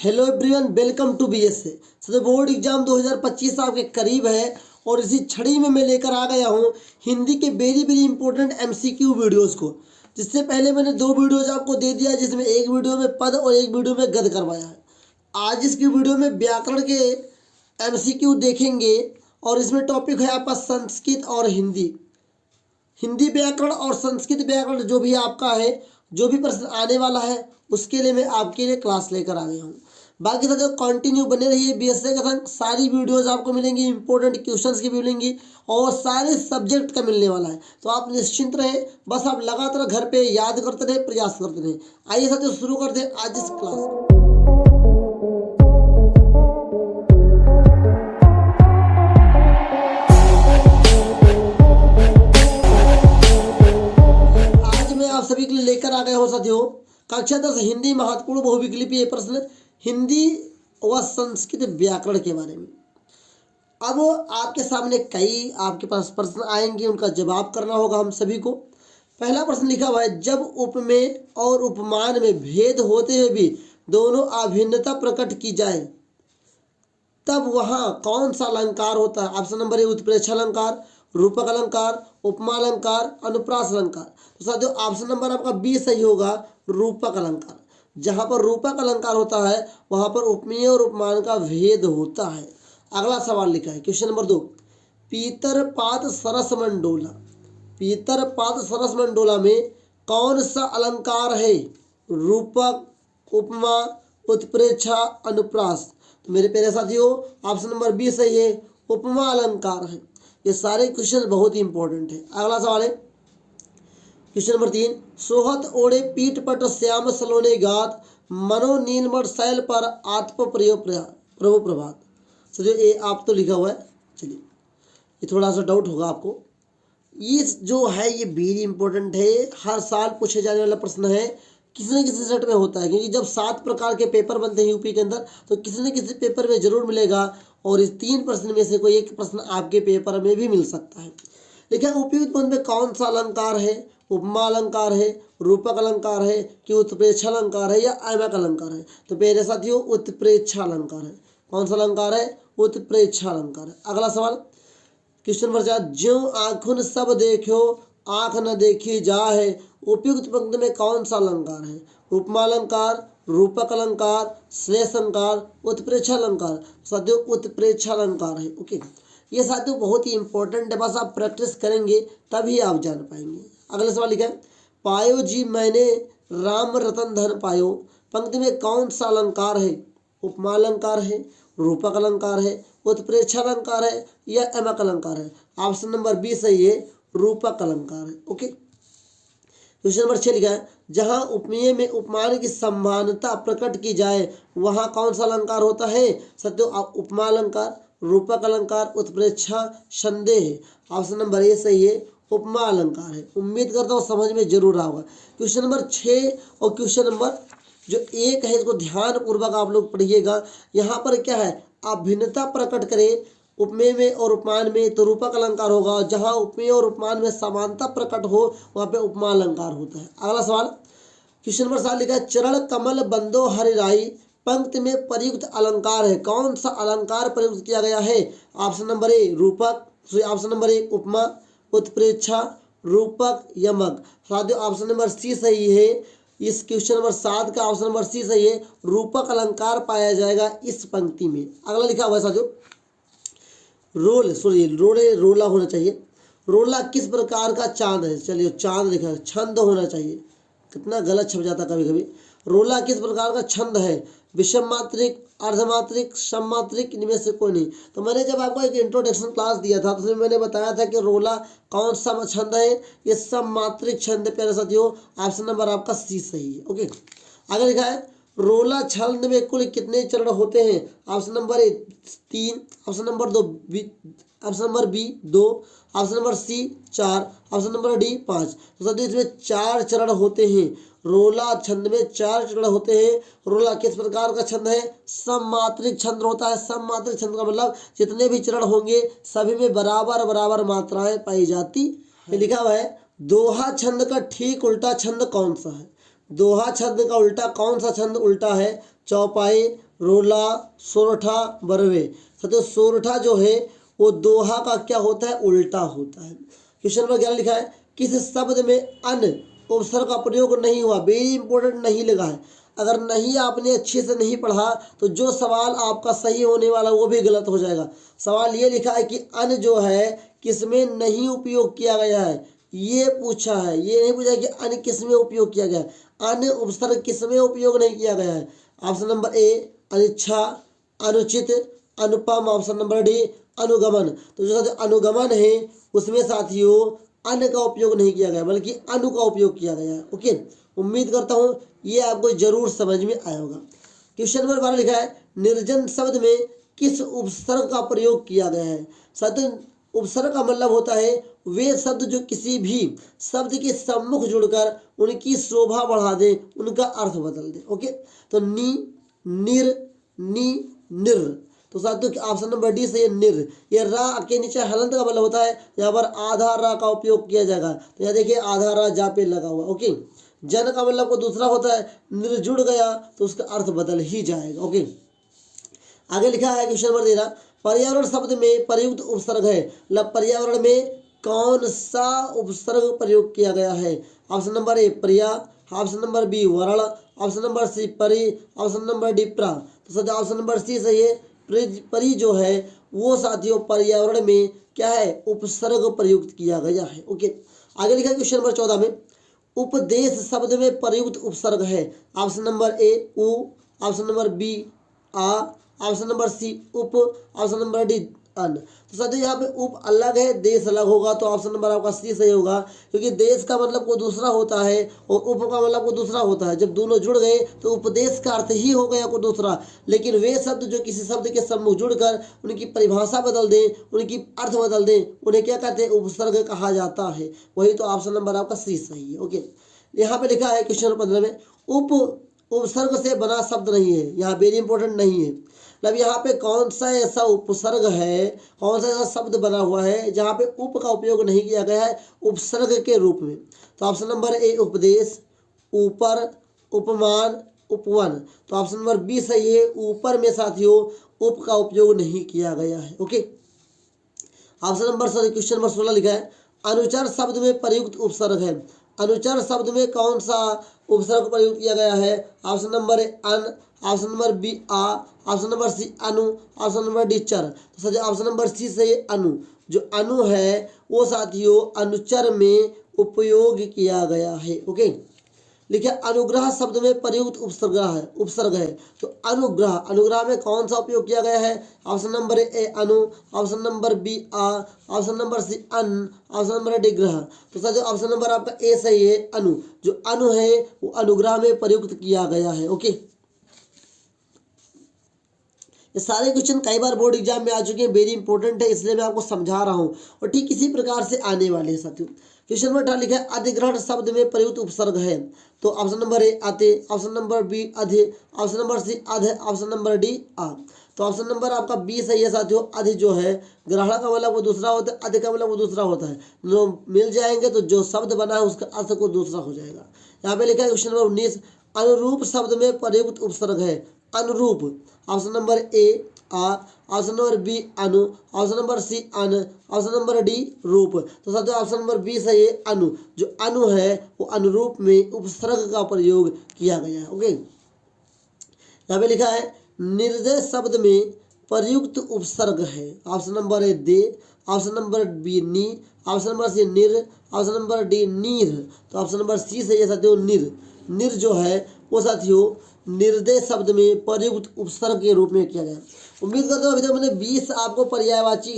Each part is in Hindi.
Hello everyone, welcome to BSA. Sir board exam 2025 आपके करीब है और इसी छड़ी में मैं लेकर आ गया हूँ हिंदी के very very important MCQ videos को। जिससे पहले मैंने 2 वीडियोस आपको दे दिया, जिसमें एक वीडियो में पद और एक वीडियो में गद करवाया है। आज इसकी वीडियो में व्याकरण के एमसीक्यू देखेंगे और इसमें टॉपिक है आपका संस्कृत और हिंदी। हिंदी व्याकरण और संस्कृत व्याकरण जो भी आपका है, जो भी प्रश्न आने वाला है, उसके लिए मैं आपके लिए क्लास लेकर आ गया हूँ। बाकी साथियों कंटिन्यू बने रहिए बीएसए के संग। सारी वीडियोस आपको मिलेंगी, इंपॉर्टेंट क्वेश्चंस की भी मिलेंगी और सारे सब्जेक्ट का मिलने वाला है। तो आप निश्चिंत रहे, बस आप लगातार घर पे याद करते रहे, प्रयास करते रहे। आइए साथियों शुरू करते हैं आज इस क्लास। आप सभी के लिए लेकर आ गए हो साथियों कक्षा 10 हिंदी महत्वपूर्ण बहुविकल्पीय प्रश्न, हिंदी व संस्कृत व्याकरण के बारे में। अब आपके सामने कई आपके पास प्रश्न आएंगे, उनका जवाब करना होगा हम सभी को। पहला प्रश्न लिखा हुआ है, जब उपमेय और उपमान में भेद होते हुए भी दोनों अभिन्नता प्रकट की जाए तब वहाँ कौन सा अलंकार होता है? ऑप्शन नंबर ए उत्प्रेक्ष अलंकार, रूपक अलंकार, उपमा अलंकार, अनुप्रास अलंकार। तो साथियों ऑप्शन नंबर आपका बी सही होगा, रूपक अलंकार। जहाँ पर रूपक अलंकार होता है वहाँ पर उपमेय और उपमान का भेद होता है। अगला सवाल लिखा है क्वेश्चन नंबर 2, पीतर पात सरस मंडोला। पीतर पात सरस मंडोला में कौन सा अलंकार है? रूपक, उपमा, उत्प्रेक्षा, अनुप्रास। तो मेरे प्यारे साथियों ऑप्शन नंबर बी सही है, उपमा अलंकार है। ये सारे क्वेश्चन बहुत ही इंपॉर्टेंट है। अगला सवाल है क्वेश्चन नंबर 3, सोहत ओढ़े पीठ पट श्याम सलोने गात, मनो नीलमठ शैल पर आत्म प्रभु प्रभात। सो ये आप तो लिखा हुआ है, चलिए ये थोड़ा सा डाउट होगा आपको। ये जो है ये वेरी इंपॉर्टेंट है, हर साल पूछे जाने वाला प्रश्न है, किसी न किसी सेट में होता है। क्योंकि जब 7 प्रकार के पेपर बनते हैं यूपी के अंदर, तो किसी न किसी पेपर में जरूर मिलेगा और इस 3 प्रश्न में से कोई एक प्रश्न आपके पेपर में भी मिल सकता है। लेकिन उपयुक्त पद में कौन सा अलंकार है? उपमा अलंकार है, रूपक अलंकार है कि उत्प्रेक्षा अलंकार है या अयमक अलंकार है? तो मेरे साथियों उत्प्रेक्षा अलंकार है। कौन सा अलंकार है? उत्प्रेक्षा अलंकार है। अगला सवाल क्वेश्चन नंबर 4, ज्यों आँखुन सब देखो आँख न देखी जा है, उपयुक्त पंक्ति में कौन सा अलंकार है? उपमा अलंकार, रूपक अलंकार, श्लेष अलंकार, उत्प्रेक्षा अलंकार। साथियों उत्प्रेक्षा अलंकार है। ओके, ये साथियों बहुत ही इंपॉर्टेंट है, बस आप प्रैक्टिस करेंगे तभी आप जान पाएंगे। अगला सवाल लिखा है, पायो जी मैंने राम रतन धन पायो, पंक्ति में कौन सा अलंकार है? उपमा अलंकार है, रूपक अलंकार है, उत्प्रेक्षा अलंकार है या अयमक अलंकार है? ऑप्शन नंबर बी सही है, रूपक अलंकार है। ओके, क्वेश्चन नंबर 6 लिखा है, जहाँ उपमेय में उपमान की समानता प्रकट की जाए वहाँ कौन सा अलंकार होता है? सत्यो उपमा अलंकार, रूपक अलंकार, उत्प्रेक्षा, संदेह। ऑप्शन नंबर ए सही है, उपमा अलंकार है। उम्मीद करता हूँ समझ में जरूर आएगा। क्वेश्चन नंबर 6 और क्वेश्चन नंबर जो 1 है इसको ध्यान पूर्वक आप लोग पढ़िएगा। यहाँ पर क्या है? अभिन्नता प्रकट करे उपमेय में और उपमान में तो रूपक अलंकार होगा, जहाँ उपमेय और उपमान में समानता प्रकट हो वहाँ पे उपमा अलंकार होता है। अगला सवाल क्वेश्चन नंबर 7 लिखा है, चरण कमल बंदो हरिराई, पंक्ति में प्रयुक्त अलंकार है। कौन सा अलंकार प्रयुक्त किया गया है? ऑप्शन नंबर ए रूपक, ऑप्शन नंबर ए उपमा, उत्प्रेक्षा, रूपक, यमक। साथियों ऑप्शन नंबर सी सही है। इस क्वेश्चन नंबर 7 का ऑप्शन नंबर सी सही है, रूपक अलंकार पाया जाएगा इस पंक्ति में। अगला लिखा हुआ है साथियों रोला होना चाहिए। रोला किस प्रकार का चांद है? चलिए चांद लिखा है, छंद होना चाहिए। कितना गलत छप जाता कभी कभी। रोला किस प्रकार का छंद है? विषम मात्रिक, अर्धमात्रिक, सममात्रिक, इनमें से कोई नहीं। तो मैंने जब आपको एक इंट्रोडक्शन क्लास दिया था तो उसमें मैंने बताया था कि रोला कौन सा छंद है? ये सममात्रिक छंद है प्यारे साथियों। ऑप्शन नंबर आपका सी सही है। ओके, आगे लिखा है, रोला छंद में कुल कितने चरण होते हैं? Option number A 3, option number 2 option number B 2, option number C 4, option number D 5। तो साथियों इसमें 4 चरण होते हैं। रोला छंद में 4 चरण होते हैं। रोला किस प्रकार का छंद है? सममात्रिक छंद होता है। सममात्रिक छंद का मतलब जितने भी चरण होंगे सभी में बराबर बराबर मात्राएं पाई जाती है। लिखा हुआ है, दोहा छंद का ठीक उल्टा छंद कौन सा है? दोहा छंद का उल्टा कौन सा छंद उल्टा है? चौपाई, रोला, सोरठा, बरवे। साथियों सोरठा जो है वो दोहा का क्या होता है, उल्टा होता है। क्वेश्चन नंबर 11 लिखा है किस शब्द में अन उपसर्ग का प्रयोग नहीं हुआ, वेरी इंपॉर्टेंट नहीं लगा है। अगर नहीं आपने अच्छे से नहीं पढ़ा तो जो सवाल आपका सही होने वाला वो भी गलत हो जाएगा। सवाल ये लिखा है कि अन जो है किसमें नहीं उपयोग किया गया है, ये पूछा है। ये नहीं पूछा कि अन किसमें उपयोग किया गया है, अन उपसर्ग किसमें उपयोग नहीं किया गया है। ऑप्शन नंबर ए अनिच्छा, अनुचित, अनुपम। ऑप्शन नंबर डी अनुगमन। तो जो साथियों अनुगमन है उसमें साथियों अन का उपयोग नहीं किया गया बल्कि अनु का उपयोग किया गया है। ओके, उम्मीद करता हूँ ये आपको जरूर समझ में आया होगा। क्वेश्चन नंबर 12 लिखा है निर्जन शब्द में किस उपसर्ग का प्रयोग किया गया है। साथियों उपसर्ग का मतलब होता है वे शब्द जो किसी भी शब्द के सम्मुख जुड़कर उनकी शोभा बढ़ा दे, उनका अर्थ बदल दे। ओके, तो नी, निर, नी, निर। तो साथियों ऑप्शन नंबर डी से ये निर, ये रा के नीचे हलंत का मतलब होता है, यहाँ पर आधा रा का उपयोग किया जाएगा। तो यहाँ देखिए आधा रा जा पे लगा हुआ। ओके, जन का मतलब को दूसरा होता है, निर्जुड़ गया तो उसका अर्थ बदल ही जाएगा। ओके, आगे लिखा है क्वेश्चन नंबर 13 पर्यावरण शब्द में प्रयुक्त उपसर्ग है, मतलब पर्यावरण में कौन सा उपसर्ग प्रयोग किया गया है। ऑप्शन नंबर ए पर्या, ऑप्शन नंबर बी वर्ण, ऑप्शन नंबर सी परि, ऑप्शन नंबर डी प्रा। तो साथियों ऑप्शन नंबर सी सही है। परि जो है वो साथियों पर्यावरण में क्या है, उपसर्ग प्रयुक्त किया गया है। ओके, आगे लिखा है क्वेश्चन नंबर 14 में उपदेश शब्द में प्रयुक्त उपसर्ग है। ऑप्शन नंबर ए उ, ऑप्शन नंबर बी आ, ऑप्शन नंबर सी उप, ऑप्शन नंबर डी अन। तो साथियों यहाँ पे उप अलग है, देश अलग होगा, तो ऑप्शन नंबर आपका सी सही होगा, क्योंकि देश का मतलब को दूसरा होता है और उप का मतलब को दूसरा होता है। जब दोनों जुड़ गए तो उपदेश का अर्थ ही हो गया को दूसरा। लेकिन वे शब्द जो किसी शब्द के सम्मुख जुड़कर उनकी परिभाषा बदल दें, उनकी अर्थ बदल दें, उन्हें क्या कहते हैं, उपसर्ग कहा जाता है। वही तो ऑप्शन नंबर आपका सी सही है। ओके, यहाँ पे लिखा है क्वेश्चन नंबर 15 में उपसर्ग से बना शब्द नहीं है, यहाँ वेरी इंपॉर्टेंट नहीं है। मतलब यहाँ पे कौन सा ऐसा उपसर्ग है, कौन सा ऐसा शब्द बना हुआ है जहाँ पे उप का उपयोग नहीं किया गया है उपसर्ग के रूप में। तो ऑप्शन नंबर ए उपदेश, ऊपर, उपमान, उपवन। तो ऑप्शन नंबर बी सही है, ऊपर में साथियों उप का उपयोग नहीं किया गया है। Okay, option number question number 16 लिखा है अनुचर शब्द में प्रयुक्त उपसर्ग है। अनुचर शब्द में कौन सा उपसर्ग प्रयुक्त किया गया है। ऑप्शन नंबर ए अन, ऑप्शन नंबर बी आ, ऑप्शन नंबर सी अनु, ऑप्शन नंबर डी चर। तो सर ऑप्शन नंबर सी से ये अनु, जो अनु है वो साथियों अनुचर में उपयोग किया गया है। ओके, लिखिए अनुग्रह शब्द में प्रयुक्त उपसर्ग है। तो अनुग्रह, अनुग्रह में कौन सा उपयोग किया गया है। ऑप्शन नंबर ए अनु, ऑप्शन नंबर बी आ, ऑप्शन नंबर सी अन, ऑप्शन नंबर डी ग्रह। तो सर जो ऑप्शन नंबर आपका ए सही है, अनु। जो अनु है वो अनुग्रह में प्रयुक्त किया गया है। ओके, ये सारे क्वेश्चन कई बार बोर्ड एग्जाम में आ चुके हैं, वेरी इंपॉर्टेंट है, इसलिए मैं आपको समझा रहा हूँ और ठीक इसी प्रकार से आने वाले हैं साथियों। क्वेश्चन नंबर 18 लिखा है अधिग्रहण शब्द में प्रयुक्त उपसर्ग है। तो ऑप्शन नंबर ए अति, ऑप्शन नंबर बी अधि, ऑप्शन नंबर सी अध, ऑप्शन नंबर डी आ। तो ऑप्शन नंबर आपका बी सही है साथियों। अधि जो है ग्रहण का मतलब वो दूसरा होता है, अधि का मतलब वो दूसरा होता है, जो मिल जाएंगे तो जो शब्द बना है उसका अर्थ को दूसरा हो जाएगा। यहाँ पे लिखा है क्वेश्चन नंबर 19 अनुरूप शब्द में प्रयुक्त उपसर्ग है। अनुरूप ऑप्शन नंबर ए आ, ऑप्शन नंबर बी अनु, ऑप्शन नंबर सी अन, ऑप्शन नंबर डी रूप। तो साथियों ऑप्शन नंबर बी सही है, अनु। जो अनु है वो अनुरूप में उपसर्ग का प्रयोग किया गया है। ओके, यहाँ पे लिखा है निर्देश शब्द में प्रयुक्त उपसर्ग है। ऑप्शन नंबर ए दे, ऑप्शन नंबर बी नी, ऑप्शन नंबर सी निर, ऑप्शन नंबर डी नीर। तो ऑप्शन नंबर सी सही है साथियों, निर। निर जो है वो साथियों निर्देश शब्द में प्रयुक्त उपसर्ग के रूप में किया गया। उम्मीद करता हूँ अभी तक मैंने 20 आपको पर्यायवाची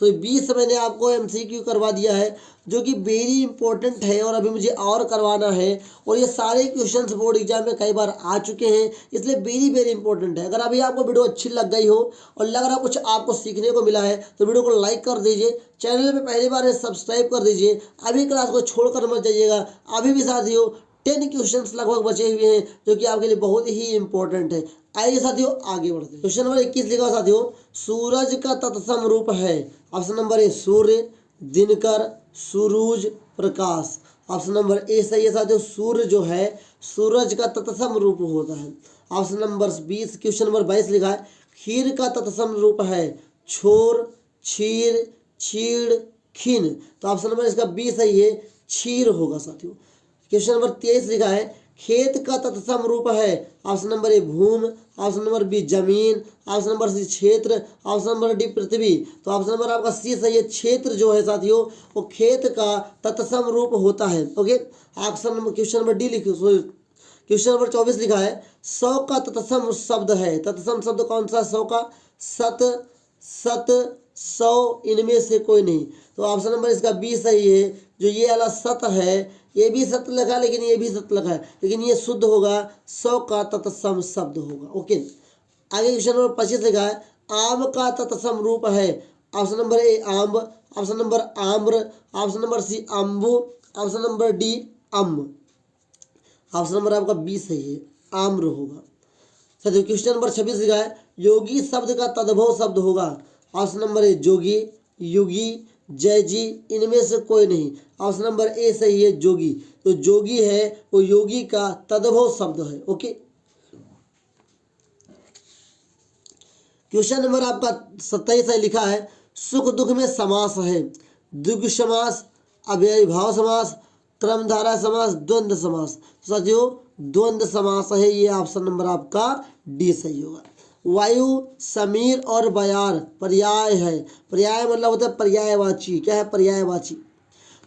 20 मैंने आपको एमसीक्यू करवा दिया है, जो कि वेरी इंपॉर्टेंट है और अभी मुझे और करवाना है। और ये सारे क्वेश्चंस बोर्ड एग्जाम में कई बार आ चुके हैं, इसलिए वेरी इंपॉर्टेंट है। अगर अभी आपको वीडियो अच्छी लग गई हो और लग रहा कुछ आपको सीखने को मिला है तो वीडियो को लाइक कर दीजिए, चैनल में पहली बार है सब्सक्राइब कर दीजिए, अभी क्लास को छोड़कर मत जाइएगा। अभी भी साथियों 10 क्वेश्चंस लगभग बचे हुए हैं जो कि आपके लिए बहुत ही इंपॉर्टेंट है। आइए साथियों आगे बढ़ते हैं। क्वेश्चन नंबर 21 लिखा साथियों सूरज का तत्सम रूप है। ऑप्शन नंबर ए सूर्य, दिनकर, सूरज, प्रकाश। ऑप्शन नंबर ए सही है साथियों, सूर्य जो है सूरज का तत्सम रूप होता है। Option number 20। क्वेश्चन नंबर 22 लिखा है खीर का तत्सम रूप है छोर, क्षीर, छीड़, खीन। तो ऑप्शन नंबर इसका 20 सही है, क्षीर होगा साथियों। क्वेश्चन नंबर 23 लिखा है खेत का तत्सम रूप है। ऑप्शन नंबर ए भूमि, ऑप्शन नंबर बी जमीन, ऑप्शन नंबर सी क्षेत्र, ऑप्शन नंबर डी पृथ्वी। तो ऑप्शन नंबर आपका सी सही है, क्षेत्र जो है साथियों वो खेत का तत्सम रूप होता है। Okay, option number question number D लिखिए। क्वेश्चन नंबर 24 लिखा है 100 का तत्सम शब्द है। तत्सम शब्द कौन सा? 100 का सत, सत, 100 इनमें से कोई नहीं। तो ऑप्शन नंबर इसका बी सही है। जो ये वाला सत है ये भी सत लगा लेकिन ये भी सत लगा है, लेकिन ये शुद्ध होगा, 100 का तत्सम शब्द होगा। ओके, आगे क्वेश्चन नंबर 25 लिखा है आम का तत्सम रूप है। ऑप्शन नंबर ए आम्ब, ऑप्शन नंबर आम्र, ऑप्शन नंबर सी अम्बु, ऑप्शन नंबर डी अम्ब। ऑप्शन नंबर आपका 20 सही है, आम्र होगा। साथियों क्वेश्चन नंबर 26 लिखा है योगी शब्द का तद्भव शब्द होगा। ऑप्शन नंबर ए जोगी, युगी, जयजी, इनमें से कोई नहीं। ऑप्शन नंबर ए सही है, जोगी। तो जोगी है वो योगी का तद्भव शब्द है। ओके, क्वेश्चन नंबर आपका 27 है, लिखा है सुख दुख में समास है। द्विगु समास, अव्ययीभाव समास, क्रमधारा समास, द्वंद्व समास। साथियों द्वंद्व समास है, ये ऑप्शन नंबर आपका डी सही होगा। वायु, समीर और बयार पर्याय है। पर्याय मतलब होता है पर्यायवाची। क्या है? पर्यायवाची।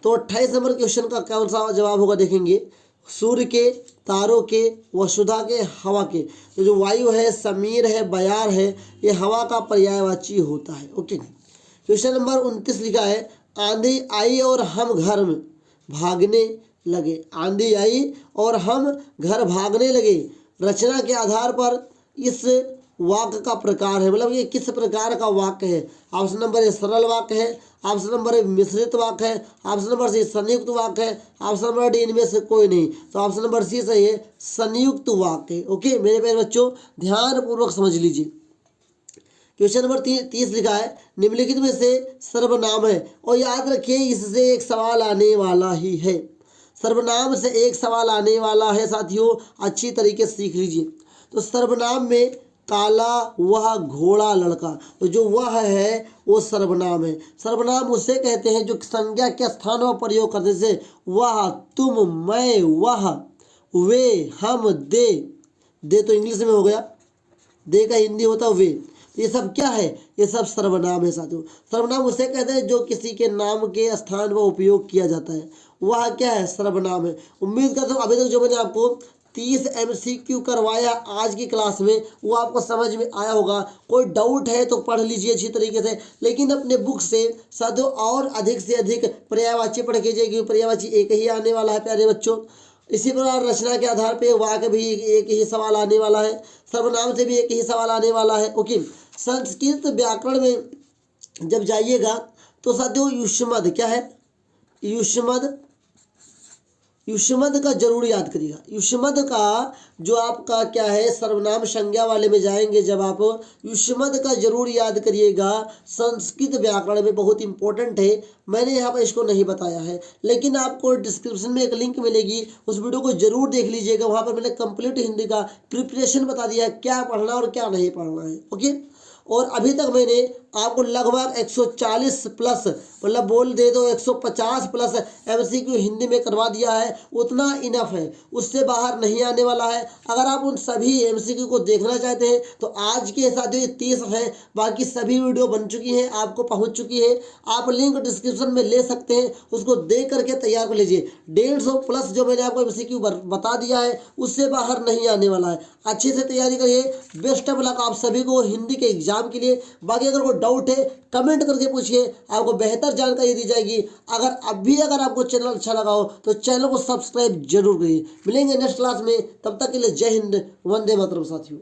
तो 28 नंबर क्वेश्चन का कौन सा जवाब होगा देखेंगे। सूर्य के, तारों के, वसुधा के, हवा के। तो जो वायु है, समीर है, बयार है, ये हवा का पर्यायवाची होता है। ओके, क्वेश्चन नंबर 29 लिखा है आंधी आई और हम घर में भागने लगे। आंधी आई और हम घर भागने लगे। रचना के आधार पर इस वाक्य का प्रकार है, मतलब ये किस प्रकार का वाक्य है। ऑप्शन नंबर ए सरल वाक्य है, ऑप्शन नंबर ए मिश्रित वाक्य है, ऑप्शन नंबर सी संयुक्त वाक्य है, ऑप्शन नंबर डी इनमें से कोई नहीं। तो ऑप्शन नंबर सी सही है, संयुक्त वाक्य। ओके मेरे प्यारे बच्चों, ध्यानपूर्वक समझ लीजिए। क्वेश्चन नंबर 30 लिखा है निम्नलिखित में से सर्वनाम है। और याद रखिए इससे एक सवाल आने वाला ही है। सर्वनाम से एक सवाल आने वाला है साथियों, अच्छी तरीके से सीख लीजिए। तो सर्वनाम में काला, वह, घोड़ा, लड़का। तो जो वह है वो सर्वनाम है। सर्वनाम उसे कहते हैं जो संज्ञा के स्थान पर प्रयोग करने से वह, तुम, मैं, वह, वे, हम, दे। दे तो इंग्लिश में हो गया, दे का हिंदी होता है वे। ये सब क्या है? ये सब सर्वनाम है साथियों। सर्वनाम उसे कहते हैं जो किसी के नाम के स्थान पर उपयोग किया जाता है, वह क्या है? सर्वनाम है। उम्मीद करता हूँ अभी तक जो मैंने आपको 30 MCQ करवाया आज की क्लास में वो आपको समझ में आया होगा। कोई डाउट है तो पढ़ लीजिए अच्छी तरीके से, लेकिन अपने बुक से साथियों और अधिक से अधिक पर्यायवाची पढ़ कीजिए, क्योंकि पर्यायवाची एक ही आने वाला है प्यारे बच्चों। इसी प्रकार रचना के आधार पे वाक्य भी एक ही सवाल आने वाला है, सर्वनाम से भी एक ही सवाल आने वाला है। ओके, संस्कृत व्याकरण में जब जाइएगा तो साथियों युष्मद क्या है? युष्मद, युष्मद का जरूर याद करिएगा। युष्मद का जो आपका क्या है सर्वनाम संज्ञा वाले में जाएंगे जब आप, युष्मद का जरूर याद करिएगा। संस्कृत व्याकरण में बहुत इंपॉर्टेंट है। मैंने यहाँ पर इसको नहीं बताया है, लेकिन आपको डिस्क्रिप्शन में एक लिंक मिलेगी, उस वीडियो को जरूर देख लीजिएगा। वहाँ पर मैंने कंप्लीट हिंदी का प्रिपरेशन बता दिया है, क्या पढ़ना और क्या नहीं पढ़ना है। ओके, और अभी तक मैंने आपको लगभग 140 प्लस, मतलब बोल दे दो 150 प्लस MCQ हिंदी में करवा दिया है। उतना इनफ है, उससे बाहर नहीं आने वाला है। अगर आप उन सभी MCQ को देखना चाहते हैं तो आज के साथ ये 30 है, बाकी सभी वीडियो बन चुकी हैं, आपको पहुंच चुकी है। आप लिंक डिस्क्रिप्शन में ले सकते हैं, उसको देख करके तैयार कर लीजिए। 150 प्लस जो मैंने आपको MCQ बता दिया है उससे बाहर नहीं आने वाला है। अच्छे से तैयारी करिए। बेस्ट ऑफ लक आप सभी को हिंदी के एग्जाम के लिए। बाकी अगर कोई डाउट है कमेंट करके पूछिए, आपको बेहतर जानकारी दी जाएगी। अगर आपको चैनल अच्छा लगा हो तो चैनल को सब्सक्राइब जरूर करिए। मिलेंगे नेक्स्ट क्लास में, तब तक के लिए जय हिंद, वंदे मातरम साथियों।